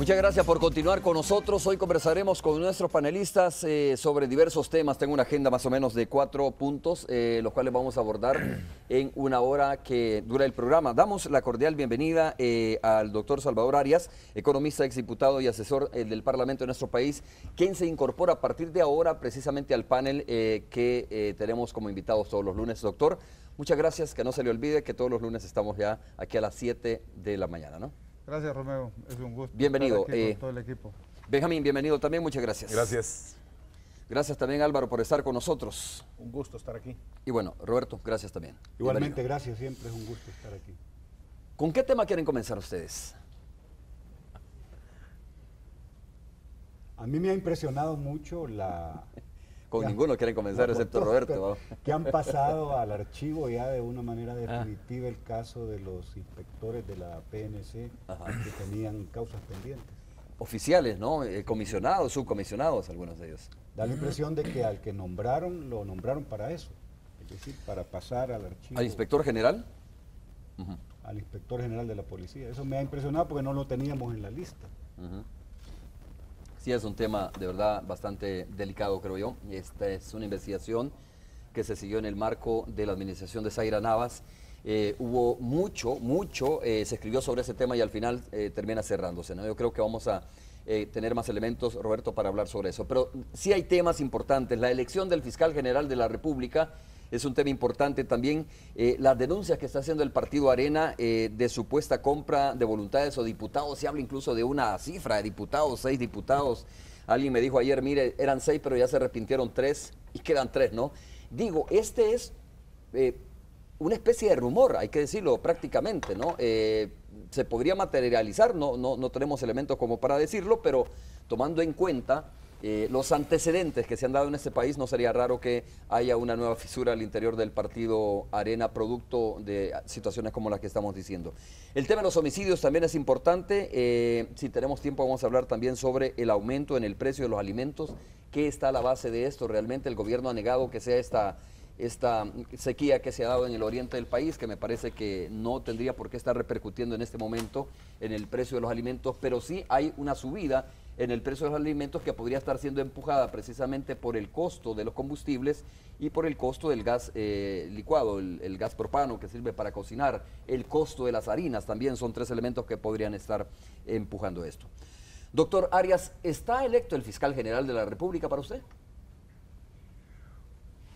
Muchas gracias por continuar con nosotros. Hoy conversaremos con nuestros panelistas sobre diversos temas. Tengo una agenda más o menos de 4 puntos, los cuales vamos a abordar en una hora que dura el programa. Damos la cordial bienvenida al doctor Salvador Arias, economista, exdiputado y asesor del Parlamento de nuestro país, quien se incorpora a partir de ahora precisamente al panel que tenemos como invitados todos los lunes. Doctor, muchas gracias, que no se le olvide que todos los lunes estamos ya aquí a las 7 de la mañana, ¿no? Gracias, Romeo. Es un gusto bienvenido, estar aquí con todo el equipo. Benjamín, bienvenido también. Muchas gracias. Gracias. Gracias también, Álvaro, por estar con nosotros. Un gusto estar aquí. Y bueno, Roberto, gracias también. Igualmente, gracias. Siempre es un gusto estar aquí. ¿Con qué tema quieren comenzar ustedes? A mí me ha impresionado mucho Con ninguno quieren comenzar, excepto Roberto. Que han pasado al archivo ya de una manera definitiva el caso de los inspectores de la PNC que tenían causas pendientes. Oficiales, ¿no? Comisionados, subcomisionados, algunos de ellos. Da la impresión de que al que nombraron, lo nombraron para eso, es decir, para pasar al archivo. ¿Al inspector general? Al inspector general de la policía. Eso me ha impresionado porque no lo teníamos en la lista. Sí, es un tema de verdad bastante delicado, creo yo. Esta es una investigación que se siguió en el marco de la administración de Zaira Navas. Hubo mucho, se escribió sobre ese tema y al final termina cerrándose, ¿no? Yo creo que vamos a tener más elementos, Roberto, para hablar sobre eso. Pero sí hay temas importantes. La elección del fiscal general de la República es un tema importante también. Las denuncias que está haciendo el partido Arena de supuesta compra de voluntades o diputados, se habla incluso de una cifra de diputados, 6 diputados. Alguien me dijo ayer, mire, eran 6, pero ya se arrepintieron 3 y quedan 3, ¿no? Digo, este es una especie de rumor, hay que decirlo prácticamente, ¿no? Se podría materializar, no tenemos elementos como para decirlo, pero tomando en cuenta los antecedentes que se han dado en este país, no sería raro que haya una nueva fisura al interior del partido Arena, producto de situaciones como las que estamos diciendo. El tema de los homicidios también es importante. Si tenemos tiempo vamos a hablar también sobre el aumento en el precio de los alimentos. ¿Qué está a la base de esto? Realmente el gobierno ha negado que sea esta sequía que se ha dado en el oriente del país, que me parece que no tendría por qué estar repercutiendo en este momento en el precio de los alimentos, pero sí hay una subida en el precio de los alimentos que podría estar siendo empujada precisamente por el costo de los combustibles y por el costo del gas licuado, el gas propano que sirve para cocinar, el costo de las harinas también son 3 elementos que podrían estar empujando esto. Doctor Arias, ¿está electo el fiscal general de la República para usted?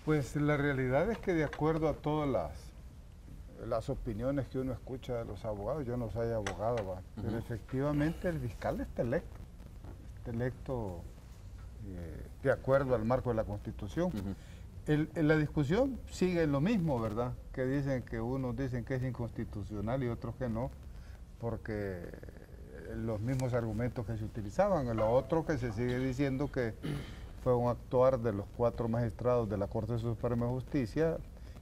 Pues la realidad es que de acuerdo a todas las opiniones que uno escucha de los abogados, yo no soy abogado, pero efectivamente el fiscal está electo de acuerdo al marco de la Constitución. La discusión sigue en lo mismo, ¿verdad? Que dicen que unos dicen que es inconstitucional y otros que no, porque los mismos argumentos que se utilizaban. Lo otro que se sigue diciendo que fue un actuar de los 4 magistrados de la Corte Suprema de Justicia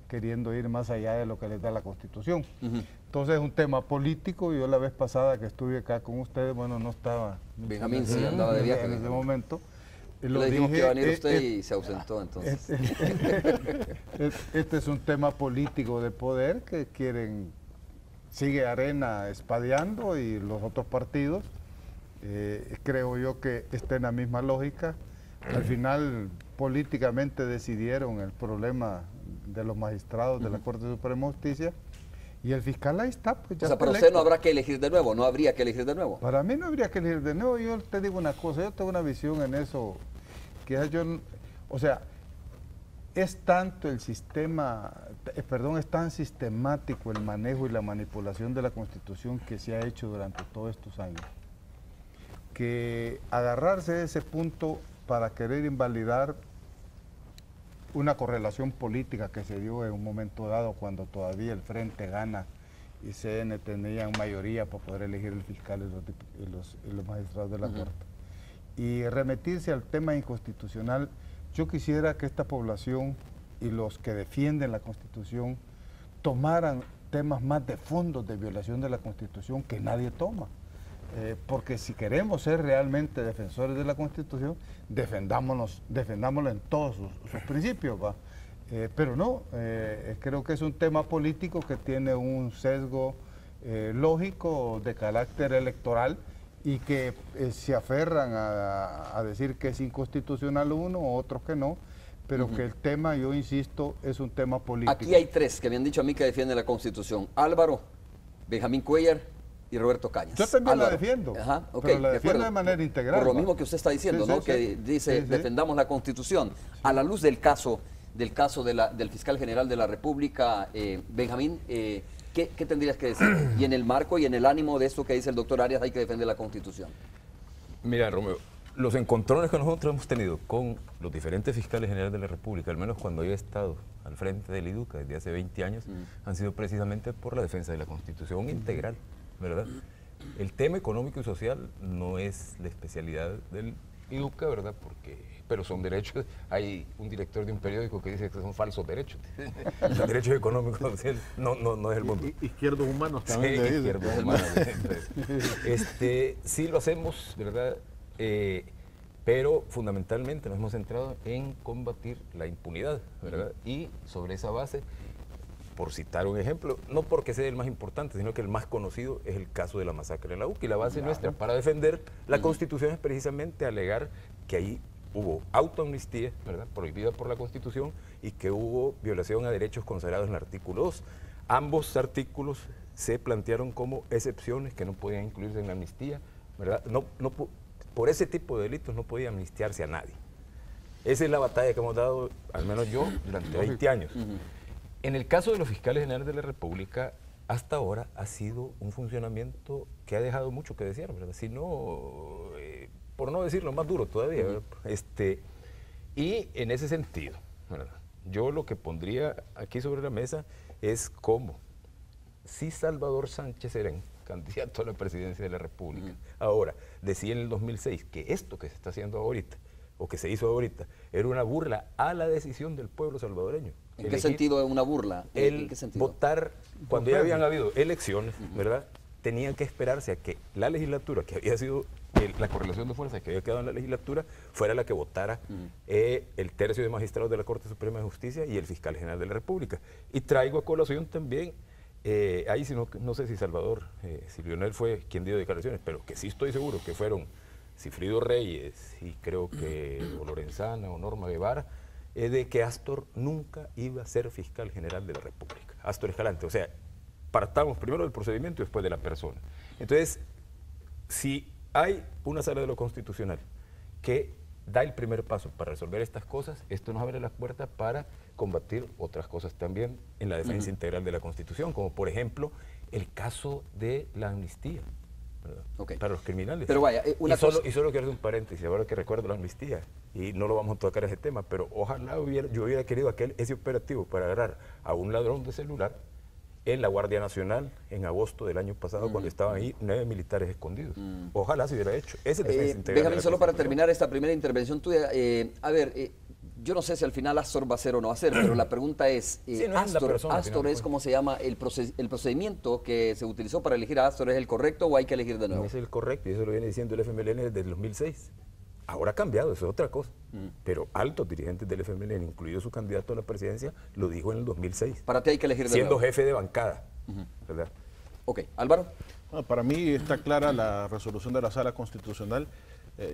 queriendo ir más allá de lo que les da la Constitución. Entonces es un tema político. Yo la vez pasada que estuve acá con ustedes, bueno, no estaba Benjamín, sí, andaba de viaje en ese momento. Le dijimos que iba a venir usted y se ausentó entonces. Este es un tema político de poder que sigue Arena espadeando y los otros partidos. Creo yo que está en la misma lógica. Al final políticamente decidieron el problema de los magistrados de la Corte Suprema de Justicia y el fiscal ahí está. Pues ya o sea, para usted no habrá que elegir de nuevo, no habría que elegir de nuevo. Para mí no habría que elegir de nuevo. Yo te digo una cosa, yo tengo una visión en eso, que yo, o sea, es tanto el sistema, es tan sistemático el manejo y la manipulación de la Constitución que se ha hecho durante todos estos años, que agarrarse de ese punto para querer invalidar una correlación política que se dio en un momento dado cuando todavía el Frente Gana y CN tenían mayoría para poder elegir el fiscal y los magistrados de la Corte. Y remitirse al tema inconstitucional, yo quisiera que esta población y los que defienden la Constitución tomaran temas más de fondo de violación de la Constitución que nadie toma. Porque si queremos ser realmente defensores de la Constitución, defendámosla en todos sus principios, ¿va? Pero no, creo que es un tema político que tiene un sesgo lógico de carácter electoral y que se aferran a decir que es inconstitucional uno, otros que no, pero que el tema, yo insisto, es un tema político. Aquí hay tres que me han dicho a mí que defienden la Constitución: Álvaro, Benjamín Cuellar y Roberto Cañas. Yo también Álvaro. la defiendo, Ajá, okay, pero la defiendo de manera integral. Por lo mismo que usted está diciendo, Sí, ¿no? sí, Que sí. dice, Sí, sí. defendamos la Constitución. A la luz del caso del fiscal general de la República, Benjamín, ¿qué tendrías que decir? Y en el marco y en el ánimo de esto que dice el doctor Arias, hay que defender la Constitución. Mira, Romeo, los encontrones que nosotros hemos tenido con los diferentes fiscales generales de la República, al menos cuando yo he estado al frente del IDUCA desde hace 20 años, han sido precisamente por la defensa de la Constitución integral, ¿verdad? El tema económico y social no es la especialidad del IDUCA, ¿verdad? Pero son derechos. Hay un director de un periódico que dice que son falsos derechos. Los derechos económicos no es el mundo. Izquierdos humanos Sí, también. le dicen. izquierdos humanos. Sí lo hacemos, ¿verdad? Pero fundamentalmente nos hemos centrado en combatir la impunidad, ¿verdad? Y sobre esa base, por citar un ejemplo, no porque sea el más importante, sino que el más conocido es el caso de la masacre en la UCA. Y la base nuestra para defender la Constitución es precisamente alegar que ahí hubo autoamnistía, ¿verdad?, prohibida por la Constitución, y que hubo violación a derechos consagrados en el artículo 2. Ambos artículos se plantearon como excepciones que no podían incluirse en la amnistía, ¿verdad? Por ese tipo de delitos no podía amnistiarse a nadie. Esa es la batalla que hemos dado, al menos yo, durante 20 años. En el caso de los fiscales generales de la República, hasta ahora ha sido un funcionamiento que ha dejado mucho que desear, ¿verdad? Si no, por no decirlo más duro todavía, ¿verdad? Y en ese sentido, ¿verdad?, yo lo que pondría aquí sobre la mesa es cómo, si Salvador Sánchez Serén, candidato a la presidencia de la República, ahora decía en el 2006 que esto que se está haciendo ahorita, o que se hizo ahorita, era una burla a la decisión del pueblo salvadoreño. ¿En qué sentido es una burla? ¿En qué sentido? Votar, cuando ya habían habido elecciones, ¿verdad?, tenían que esperarse a que la legislatura, que había sido la correlación de fuerzas que había quedado en la legislatura, fuera la que votara el tercio de magistrados de la Corte Suprema de Justicia y el fiscal general de la República. Y traigo a colación también, ahí si no sé si Salvador, si Lionel fue quien dio declaraciones, pero que sí estoy seguro que fueron Cifrido Reyes y creo que o Lorenzana o Norma Guevara, de que Astor nunca iba a ser fiscal general de la República. Astor Escalante, o sea, partamos primero del procedimiento y después de la persona. Entonces, si hay una sala de lo constitucional que da el primer paso para resolver estas cosas, esto nos abre las puertas para combatir otras cosas también en la defensa integral de la Constitución, como por ejemplo el caso de la amnistía, ¿verdad?, para los criminales. Pero vaya, y solo quiero hacer un paréntesis, ahora que recuerdo la amnistía, y no lo vamos a tocar ese tema, pero ojalá yo hubiera querido ese operativo para agarrar a un ladrón de celular en la Guardia Nacional en agosto del año pasado, cuando estaban ahí 9 militares escondidos. Ojalá se hubiera hecho. Ese es defensa integral. Benjamín, solo para terminar esta primera intervención tuya, yo no sé si al final Astor va a ser o no va a ser, pero la pregunta es, Astor es como se llama, el procedimiento que se utilizó para elegir a Astor, ¿es el correcto o hay que elegir de nuevo? No es el correcto, y eso lo viene diciendo el FMLN desde el 2006. Ahora ha cambiado, eso es otra cosa. Pero altos dirigentes del FMLN, incluido su candidato a la presidencia, lo dijo en el 2006. Para ti hay que elegir de nuevo. Siendo jefe de bancada, ¿verdad? Ok, Álvaro. Para mí está clara la resolución de la Sala Constitucional.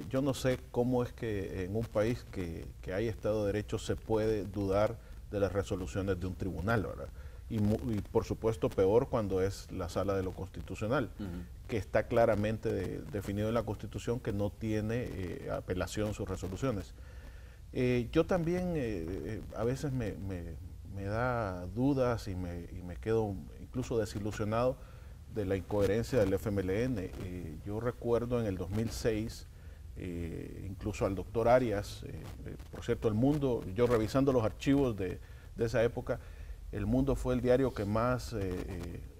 Yo no sé cómo es que en un país que hay Estado de Derecho se puede dudar de las resoluciones de un tribunal, ¿verdad? Y por supuesto peor cuando es la Sala de lo Constitucional, que está claramente definido en la Constitución que no tiene apelación sus resoluciones. Yo también a veces me da dudas y me quedo incluso desilusionado de la incoherencia del FMLN. Yo recuerdo en el 2006, incluso al doctor Arias, por cierto, El Mundo, yo revisando los archivos de esa época, El Mundo fue el diario que más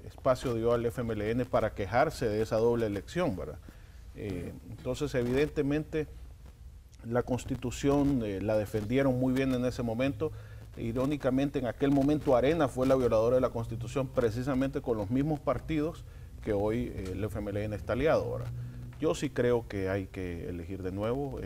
espacio dio al FMLN para quejarse de esa doble elección, ¿verdad? Entonces, evidentemente, la Constitución la defendieron muy bien en ese momento. Irónicamente, en aquel momento Arena fue la violadora de la Constitución, precisamente con los mismos partidos que hoy el FMLN está aliado, ¿verdad? Yo sí creo que hay que elegir de nuevo.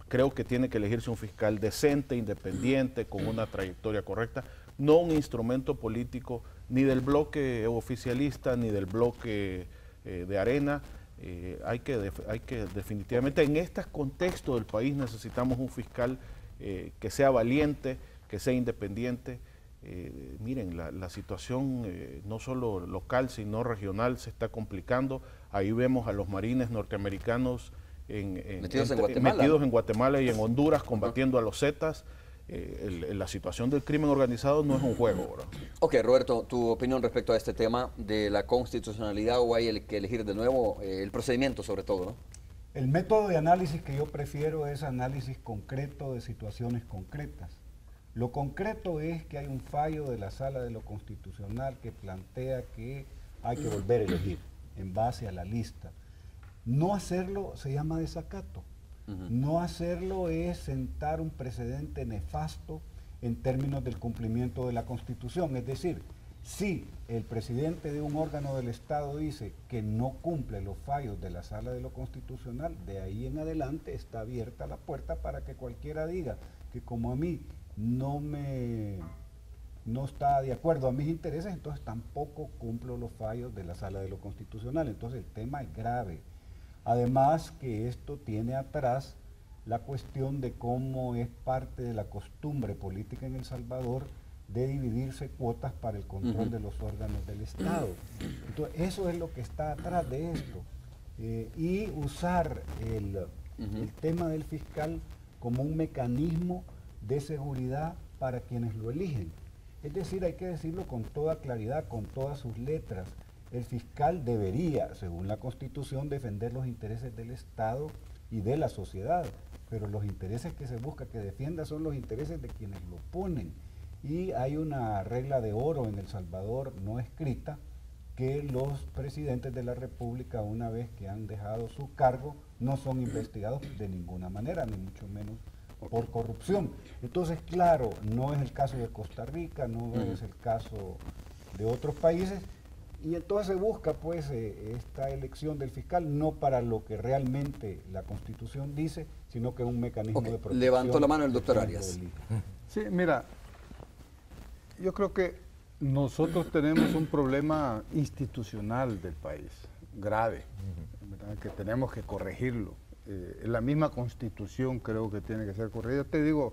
Creo que tiene que elegirse un fiscal decente, independiente, con una trayectoria correcta, no un instrumento político ni del bloque oficialista ni del bloque de Arena. Hay que definitivamente en este contexto del país necesitamos un fiscal que sea valiente, que sea independiente. Miren, la situación no solo local sino regional se está complicando. Ahí vemos a los marines norteamericanos metidos en Guatemala y en Honduras combatiendo a los Zetas. La situación del crimen organizado no es un juego, ¿verdad? Ok, Roberto, tu opinión respecto a este tema de la constitucionalidad, o hay que elegir de nuevo el procedimiento sobre todo, ¿no? El método de análisis que yo prefiero es análisis concreto de situaciones concretas. Lo concreto es que hay un fallo de la Sala de lo Constitucional que plantea que hay que volver a elegir en base a la lista. No hacerlo se llama desacato. No hacerlo es sentar un precedente nefasto en términos del cumplimiento de la Constitución. Es decir, si el presidente de un órgano del Estado dice que no cumple los fallos de la Sala de lo Constitucional, de ahí en adelante está abierta la puerta para que cualquiera diga que como a mí no está de acuerdo a mis intereses, entonces tampoco cumplo los fallos de la Sala de lo Constitucional. Entonces el tema es grave. Además que esto tiene atrás la cuestión de cómo es parte de la costumbre política en El Salvador de dividirse cuotas para el control de los órganos del Estado. Entonces eso es lo que está atrás de esto. Y usar el tema del fiscal como un mecanismo de seguridad para quienes lo eligen. Es decir, hay que decirlo con toda claridad, con todas sus letras. El fiscal debería, según la Constitución, defender los intereses del Estado y de la sociedad, pero los intereses que se busca que defienda son los intereses de quienes lo ponen. Y hay una regla de oro en El Salvador no escrita, que los presidentes de la República, una vez que han dejado su cargo, no son investigados de ninguna manera, ni mucho menos por corrupción. Entonces, claro, no es el caso de Costa Rica, no es el caso de otros países, y entonces se busca pues esta elección del fiscal no para lo que realmente la Constitución dice, sino que es un mecanismo de protección. Levantó la mano el doctor Arias. Sí, mira, yo creo que nosotros tenemos un problema institucional del país, grave, ¿verdad? Que tenemos que corregirlo. La misma Constitución creo que tiene que ser corregida. Te digo,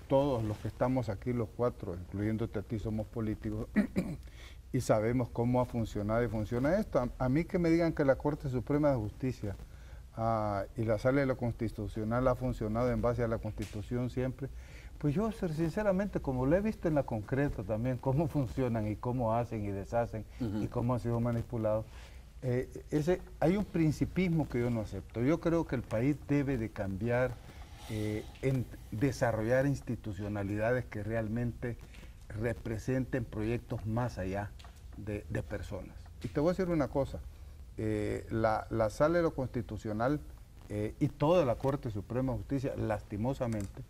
todos los que estamos aquí, los cuatro, incluyéndote a ti, somos políticos y sabemos cómo ha funcionado y funciona esto. A mí que me digan que la Corte Suprema de Justicia y la Sala de lo Constitucional ha funcionado en base a la Constitución siempre, pues yo sinceramente, como lo he visto en la concreta también, cómo funcionan y cómo hacen y deshacen y cómo han sido manipulados, hay un principismo que yo no acepto. Yo creo que el país debe de cambiar en desarrollar institucionalidades que realmente representen proyectos más allá de personas. Y te voy a decir una cosa, la Sala de lo Constitucional y toda la Corte Suprema de Justicia, lastimosamente,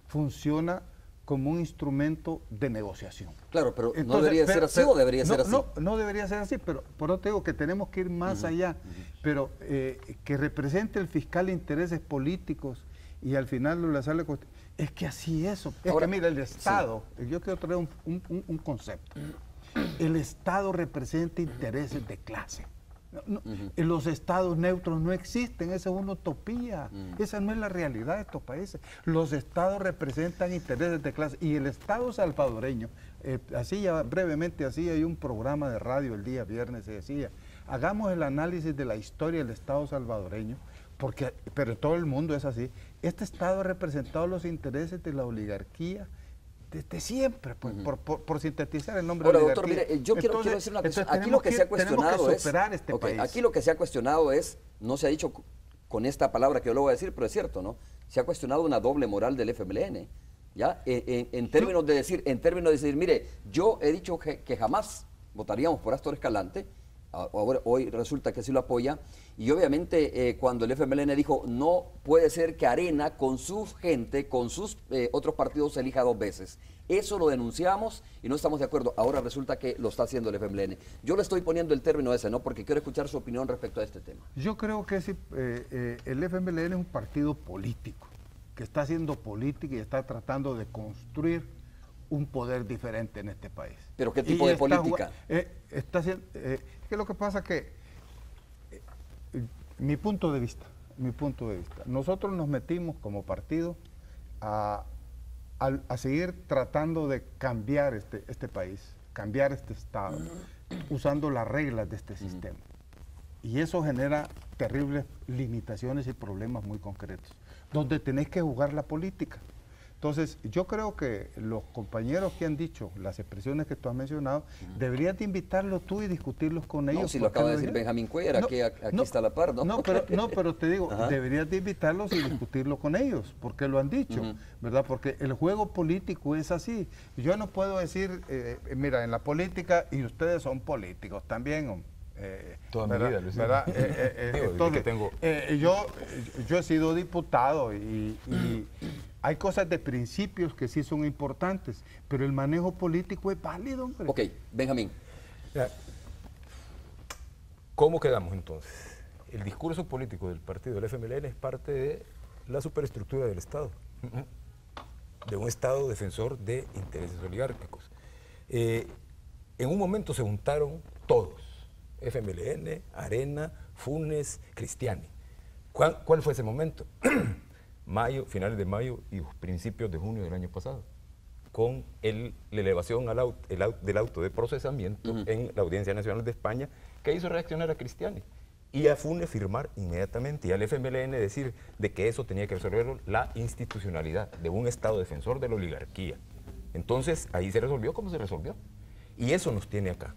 funciona como un instrumento de negociación. Claro, pero entonces, ¿no debería ser así o debería ser así? No debería ser así, pero por eso te digo que tenemos que ir más allá, pero que represente el fiscal intereses políticos y al final la Sala de Constitución. Es que así es. Ahora, que mira, el Estado, yo quiero traer un concepto. El Estado representa intereses de clase. Los estados neutros no existen, esa es una utopía, esa no es la realidad de estos países. Los estados representan intereses de clase y el Estado salvadoreño, así ya brevemente, así hay un programa de radio el día viernes, se decía, hagamos el análisis de la historia del Estado salvadoreño, pero todo el mundo es así. Este Estado ha representado los intereses de la oligarquía desde siempre, pues, por sintetizar el nombre de la oligarquía. Doctor, mire, yo quiero decir una cosa. Aquí lo que se ha cuestionado es, aquí lo que se ha cuestionado es, no se ha dicho con esta palabra que yo lo voy a decir, pero es cierto, ¿no? Se ha cuestionado una doble moral del FMLN, ¿ya? En términos de decir, mire, yo he dicho que jamás votaríamos por Astor Escalante, hoy resulta que sí lo apoya, y obviamente cuando el FMLN dijo no puede ser que Arena con su gente, con sus otros partidos se elija dos veces, eso lo denunciamos y no estamos de acuerdo, ahora resulta que lo está haciendo el FMLN. Yo le estoy poniendo el término ese, ¿no? Porque quiero escuchar su opinión respecto a este tema. Yo creo que el FMLN es un partido político, que está haciendo política y está tratando de construir un poder diferente en este país. ¿Pero qué tipo de política? Que lo que pasa es que mi punto de vista, nosotros nos metimos como partido a seguir tratando de cambiar este país, cambiar este Estado, usando las reglas de este sistema. Y eso genera terribles limitaciones y problemas muy concretos, donde tenés que jugar la política. Entonces, yo creo que los compañeros que han dicho las expresiones que tú has mencionado, deberías de invitarlos tú y discutirlos con ellos. No, si lo acaba de decir Benjamín Cuellar, aquí está a la par, ¿no? No, pero te digo, deberías de invitarlos y discutirlo con ellos, porque lo han dicho, ¿verdad? Porque el juego político es así. Yo no puedo decir, mira, en la política, y ustedes son políticos también, toda mi vida, Luis. ¿verdad? Entonces, yo he sido diputado y hay cosas de principios que sí son importantes, pero el manejo político es válido, hombre. Ok, Benjamín. ¿Cómo quedamos entonces? El discurso político del partido del FMLN es parte de la superestructura del Estado, de un Estado defensor de intereses oligárquicos. En un momento se juntaron todos, FMLN, Arena, Funes, Cristiani. ¿Cuál fue ese momento? Mayo, finales de mayo y principios de junio del año pasado, con la elevación del auto de procesamiento en la Audiencia Nacional de España, que hizo reaccionar a Cristiani y a Funes firmar inmediatamente y al FMLN decir de que eso tenía que resolverlo la institucionalidad de un Estado defensor de la oligarquía. Entonces ahí se resolvió como se resolvió y eso nos tiene acá,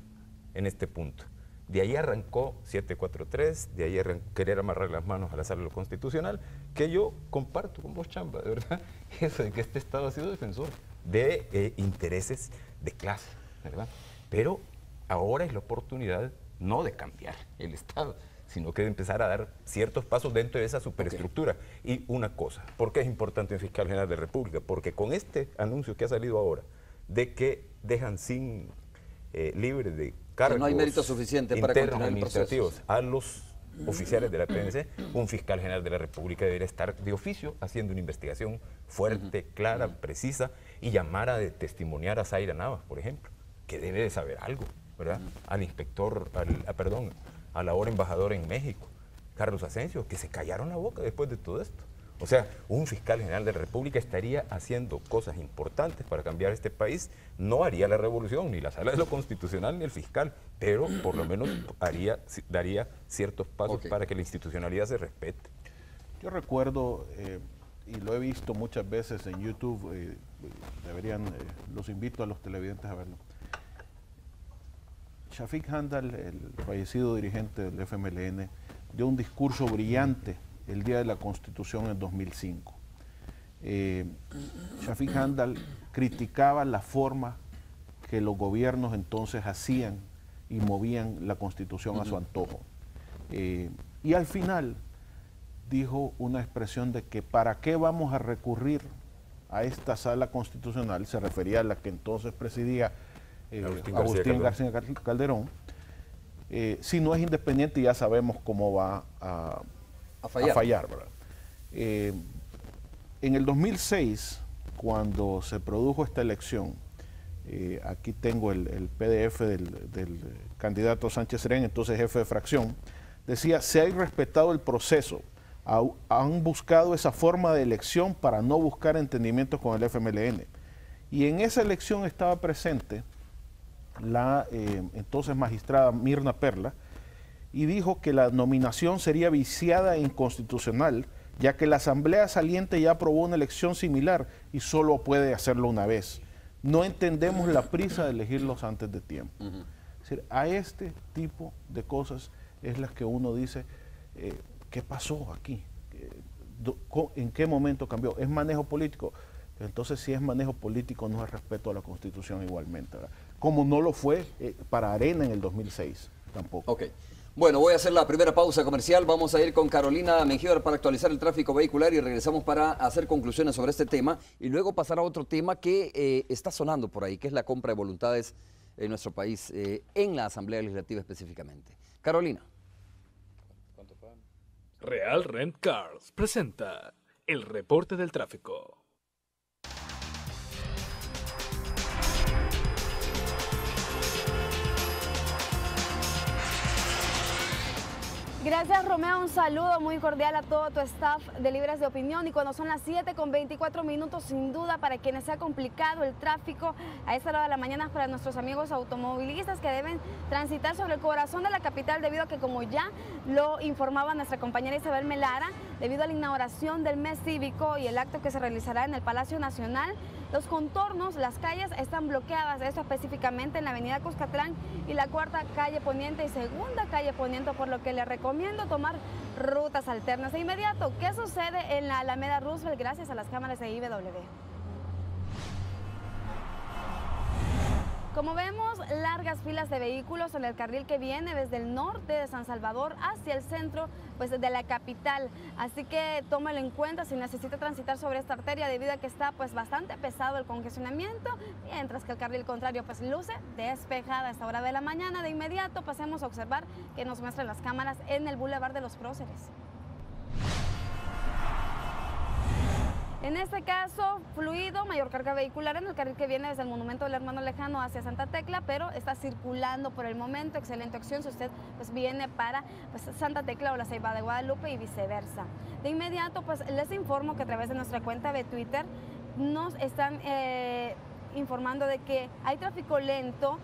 en este punto. De ahí arrancó 743, de ahí querer amarrar las manos a la Sala de lo Constitucional, que yo comparto con vos, Chamba, de verdad, eso de que este Estado ha sido defensor de intereses de clase, ¿verdad? Pero ahora es la oportunidad no de cambiar el Estado, sino que de empezar a dar ciertos pasos dentro de esa superestructura. Y una cosa, ¿por qué es importante un fiscal general de la República? Porque con este anuncio que ha salido ahora, de que dejan sin libre de cargos no hay mérito suficiente para continuar el proceso. A los oficiales de la PNC, un fiscal general de la República debería estar de oficio haciendo una investigación fuerte, clara, precisa y llamar a testimoniar a Zaira Navas, por ejemplo, que debe de saber algo, ¿verdad? Al inspector, al ahora embajador en México, Carlos Asensio, que se callaron la boca después de todo esto. O sea, un fiscal general de la República estaría haciendo cosas importantes para cambiar este país. No haría la revolución, ni la Sala de lo Constitucional, ni el fiscal, pero por lo menos daría ciertos pasos para que la institucionalidad se respete. Yo recuerdo, y lo he visto muchas veces en YouTube, los invito a los televidentes a verlo. Shafiq Handal, el fallecido dirigente del FMLN, dio un discurso brillante el día de la Constitución en 2005. Shafiq Handal criticaba la forma que los gobiernos entonces hacían y movían la Constitución a su antojo. Y al final dijo una expresión de que ¿para qué vamos a recurrir a esta sala constitucional? Se refería a la que entonces presidía Agustín García Calderón. Si no es independiente, ya sabemos cómo va a fallar, ¿verdad? En el 2006, cuando se produjo esta elección, aquí tengo el PDF del candidato Sánchez Serén, entonces jefe de fracción, decía: se ha respetado el proceso, han buscado esa forma de elección para no buscar entendimientos con el FMLN. Y en esa elección estaba presente la entonces magistrada Mirna Perla, y dijo que la nominación sería viciada e inconstitucional, ya que la Asamblea saliente ya aprobó una elección similar y solo puede hacerlo una vez. No entendemos la prisa de elegirlos antes de tiempo. Es decir, a este tipo de cosas es las que uno dice, ¿qué pasó aquí? ¿En qué momento cambió? ¿Es manejo político? Entonces, si es manejo político, no es respeto a la Constitución igualmente, ¿verdad? Como no lo fue para Arena en el 2006, tampoco. Ok. Bueno, voy a hacer la primera pausa comercial. Vamos a ir con Carolina Mengíbar para actualizar el tráfico vehicular y regresamos para hacer conclusiones sobre este tema y luego pasar a otro tema que está sonando por ahí, que es la compra de voluntades en nuestro país, en la Asamblea Legislativa específicamente. Carolina. Real Rent Cars presenta el reporte del tráfico. Gracias, Romeo. Un saludo muy cordial a todo tu staff de Libres de Opinión. Y cuando son las 7:24, sin duda, para quienes se ha complicado el tráfico a esta hora de la mañana, para nuestros amigos automovilistas que deben transitar sobre el corazón de la capital, debido a que, como ya lo informaba nuestra compañera Isabel Melara, debido a la inauguración del mes cívico y el acto que se realizará en el Palacio Nacional, los contornos, las calles están bloqueadas, esto específicamente en la avenida Cuscatlán y la cuarta calle Poniente y segunda calle Poniente, por lo que le recomiendo tomar rutas alternas. De inmediato, ¿qué sucede en la Alameda Roosevelt gracias a las cámaras de IBW? Como vemos, largas filas de vehículos en el carril que viene desde el norte de San Salvador hacia el centro pues, de la capital. Así que tómalo en cuenta si necesita transitar sobre esta arteria, debido a que está pues, bastante pesado el congestionamiento, mientras que el carril contrario pues, luce despejada a esta hora de la mañana. De inmediato pasemos a observar que nos muestran las cámaras en el Boulevard de los Próceres. En este caso, fluido, mayor carga vehicular en el carril que viene desde el Monumento del Hermano Lejano hacia Santa Tecla, pero está circulando por el momento. Excelente opción si usted pues, viene para pues, Santa Tecla o la Ceiba de Guadalupe y viceversa. De inmediato, pues les informo que a través de nuestra cuenta de Twitter nos están informando de que hay tráfico lento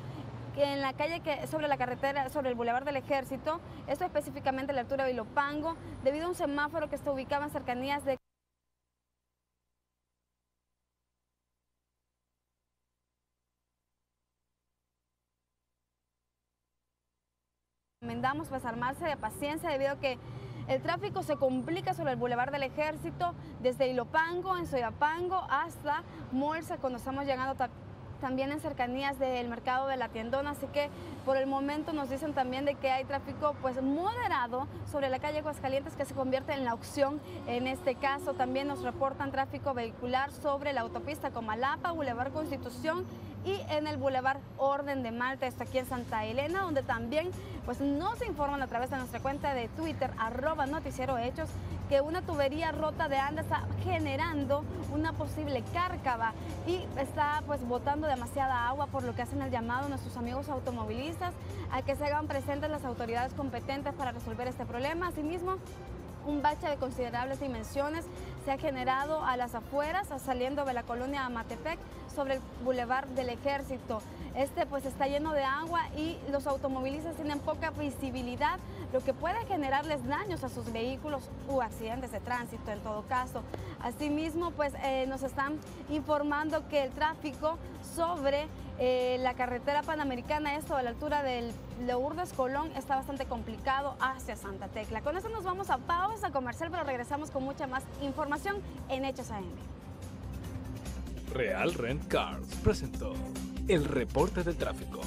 en la calle sobre la carretera, sobre el Boulevard del Ejército, esto específicamente a la altura de Ilopango, debido a un semáforo que está ubicado en cercanías de recomendamos pues armarse de paciencia, debido a que el tráfico se complica sobre el Boulevard del Ejército, desde Ilopango, en Soyapango, hasta Molsa, cuando estamos llegando también en cercanías del mercado de la Tiendona. Así que por el momento nos dicen también de que hay tráfico pues moderado sobre la calle Aguascalientes, que se convierte en la opción en este caso. También nos reportan tráfico vehicular sobre la autopista Comalapa, Boulevard Constitución y en el Boulevard Orden de Malta, esto aquí en Santa Elena, donde también pues nos informan a través de nuestra cuenta de Twitter, @noticierohechos, que una tubería rota de anda está generando una posible cárcava y está pues botando demasiada agua, por lo que hacen el llamado a nuestros amigos automovilistas a que se hagan presentes las autoridades competentes para resolver este problema. Asimismo, un bache de considerables dimensiones se ha generado a las afueras, saliendo de la colonia Amatepec sobre el Boulevard del Ejército. Este pues está lleno de agua y los automovilistas tienen poca visibilidad, lo que puede generarles daños a sus vehículos u accidentes de tránsito en todo caso. Asimismo, pues nos están informando que el tráfico sobre la carretera panamericana, esto a la altura del Lourdes Colón, está bastante complicado hacia Santa Tecla. Con eso nos vamos a pausa comercial, pero regresamos con mucha más información en Hechos AM. Real Rent Cars presentó el reporte del tráfico.